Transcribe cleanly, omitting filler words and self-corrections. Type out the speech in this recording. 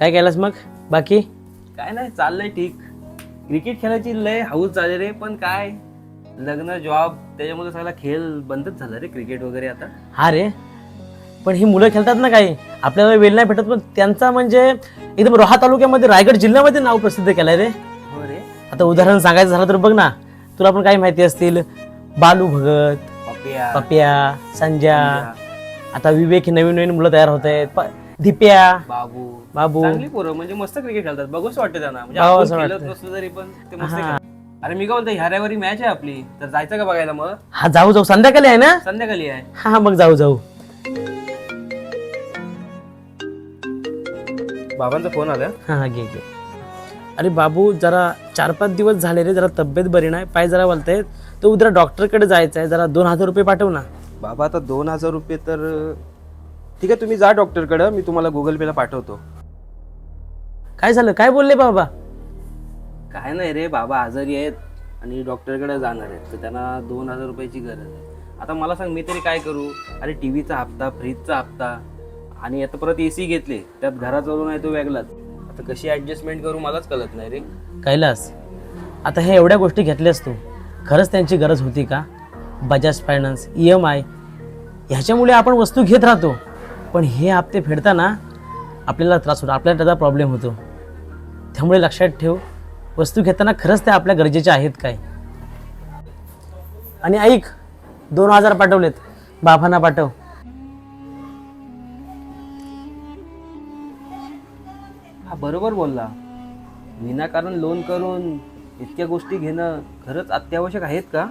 काय केलास मग बाकी? काय नाही, चाललंय ठीक. क्रिकेट खेळायची लय हाऊस झाले रे, पण काय लग्न जॉब त्याच्यामुळे सगळा खेळ बंदच झाला रे, क्रिकेट वगैरे आता. हा रे, पण ही मुलं खेळतात ना काही, आपल्याला वेळ नाही भेटत, पण त्यांचा म्हणजे एकदम रोहा तालुक्यामध्ये रायगड जिल्ह्यामध्ये नाव प्रसिद्ध केलंय रे. हो रे. आता उदाहरण सांगायचं झालं तर बघ ना, तुला पण काही माहिती असतील, बालू भगत, पप्या, पप्या, संजय, आता विवेक ही नवीन नवीन मुलं तयार होत आहेत, दिप्या, बाबू बाबू. चांगली पोरं म्हणजे मस्त क्रिकेट खेळतात, बघूच वाटतं त्यांना. म्हणजे हो, आपण असं खेळत वाटतं. नसलो तरी पण ते मस्त हा. खेळतात. अरे मी काय बोलतो, ह्या रविवारी मॅच आहे आपली, तर जायचं का बघायला? मग हा जाऊ जाऊ, संध्याकाळी आहे ना? संध्याकाळी आहे. हा मग जाऊ जाऊ. बाबांचा फोन आला. हा घे घे. अरे बाबू, जरा 4-5 दिवस झाले रे, जरा तब्येत बरी नाही, पाय जरा वलतायत, तर उद्या डॉक्टरकडे जायचं आहे, जरा 2,000 रुपये पाठव ना. बाबा आता 2,000 रुपये तर ठीक आहे, तुम्ही जा डॉक्टरकडे, मी तुम्हाला गुगल पेला पाठवतो. काय झालं, काय बोलले बाबा? काय नाही रे, बाबा आजारी आहेत आणि डॉक्टरकडे जाणार आहेत, तर त्यांना 2,000 रुपयाची गरज आहे. आता मला सांग, मी तरी काय करू? अरे टीव्हीचा हप्ता, फ्रीजचा हप्ता, आणि आता परत AC घेतले, त्यात घराचा आहे तो वेगळाच. आता कशी ऍडजस्टमेंट करू मलाच कळत नाही रे. कैलास, आता हे एवढ्या गोष्टी घेतल्यास तू, खरंच त्यांची गरज होती का? बजाज फायनान्स, EMI ह्याच्यामुळे आपण वस्तू घेत राहतो, पण हे हप्ते फेडताना आपल्याला त्रास होतो, आपल्याला त्याचा प्रॉब्लेम होतो. त्यामुळे लक्षात ठेव, वस्तू घेताना खरंच त्या आपल्या गरजेच्या आहेत काय. आणि ऐक, 2,000 पाठवलेत, बाबांना पाठव. हा बरोबर बोलला, विनाकारण लोन करून इतक्या गोष्टी घेणं खरंच अत्यावश्यक आहेत का?